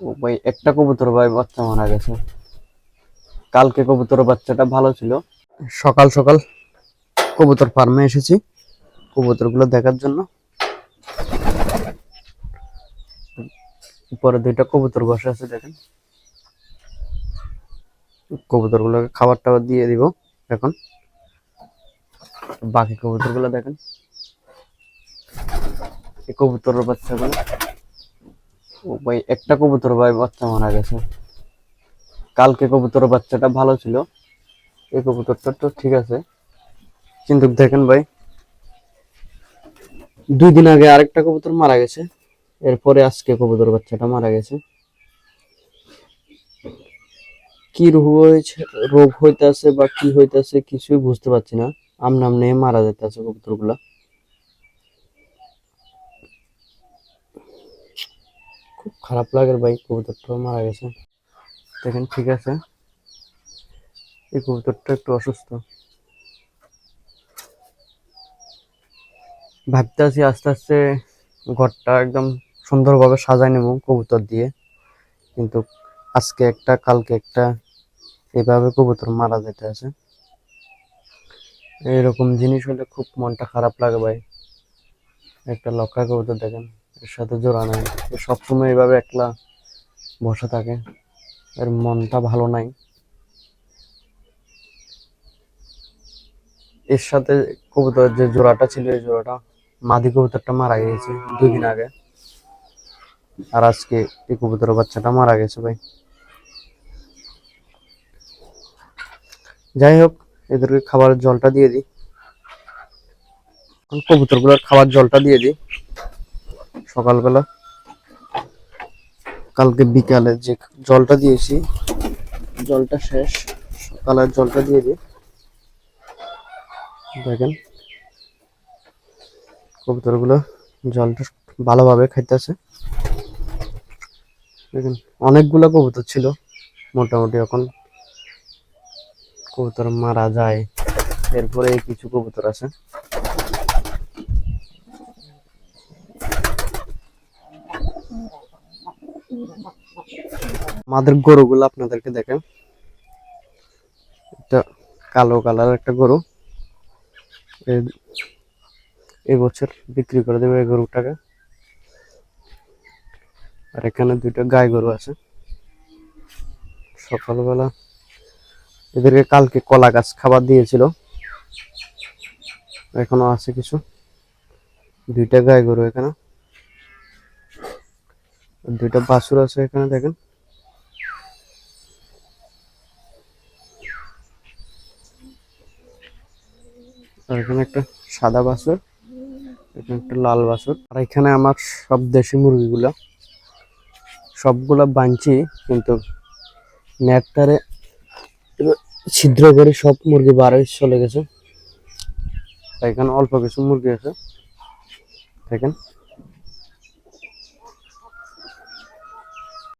ও ভাই, একটা কবুতর ভাই বাচ্চা মারা গেছে। কালকে কবুতর বাচ্চাটা ভালো ছিল। সকাল সকাল কবুতর ফার্মে এসেছি কবুতর গুলো দেখার জন্য। উপরে দুইটা কবুতর বসে আছে, দেখেন। কবুতর গুলোকে খাবার টাবার দিয়ে দিব এখন। বাকি কবুতর গুলো দেখেন, এই কবুতরের বাচ্চাগুলো। ও ভাই, একটা কবুতর ভাই বাচ্চা মারা গেছে। কালকে কবুতর বাচ্চাটা ভালো ছিল, এই কবুতরটা তো ঠিক আছে, কিন্তু দেখেন ভাই, 2 দিন আগে আরেকটা কবুতর মারা গেছে, এরপরে আজকে কবুতর বাচ্চাটা মারা গেছে। কি রোগ হইতাছে বা কি হইতাছে কিছুই বুঝতে পারছি না। আমনে মারা যাইতেছে কবুতর গুলা। খুব খারাপ লাগে ভাই, কবুতরটা মারা গেছে। দেখেন, ঠিক আছে, এই কবুতরটা একটু অসুস্থ। ভাবতেছি আস্তে আস্তে ঘরটা একদম সুন্দরভাবে সাজাই নেব কবুতর দিয়ে, কিন্তু আজকে একটা কালকে একটা এভাবে কবুতর মারা যেতে আছে। এরকম জিনিস হলে খুব মনটা খারাপ লাগে ভাই। একটা লক্ষা কবুতর দেখেন, এর সাথে জোড়া নাই, সবসময় এইভাবে একলা বসে থাকে, এর মনটা ভালো নাই। এর সাথে কবুতরের যে জোড়াটা ছিল, এই জোড়াটা মাদি কবুতরটা মারা গেছে 2 দিন আগে, আর আজকে এই কবুতরের বাচ্চাটা মারা গেছে ভাই। যাই হোক, এদেরকে খাবারের জলটা দিয়ে দিই। কবুতর গুলোর খাবার জলটা দিয়ে দিই সকালবেলা। কালকে বিকালে যে জলটা দিয়েছি, জলটা শেষ, সকালের জলটা দিয়ে দিই। দেখেন, কবুতর গুলো জলটা ভালোভাবে খাইতেছে। দেখেন, অনেকগুলো কবুতর ছিল, মোটামুটি এখন কবুতর মারা যায়, এরপরে কিছু কবুতর আছে। আমাদের গরুগুলো আপনাদেরকে দেখেন, একটা কালো কালার একটা গরু, এই বছর বিক্রি করে দেবে এই গরুটাকে। আর এখানে 2টা গাই গরু আছে। সকালবেলা এদেরকে কালকে কলা গাছ খাবার দিয়েছিল, এখনো আছে কিছু। 2টা গাই গরু এখানে, 2টা বাছুর আছে এখানে, দেখেন। আর এখানে একটা সাদা বাছুর, এখানে একটা লাল বাছুর। আর এখানে আমার সব দেশি মুরগিগুলা সবগুলা বাঁধছি, কিন্তু নেটটারে ছিদ্র করে সব মুরগি বার চলে গেছে। এখানে অল্প কিছু মুরগি আছে, দেখেন।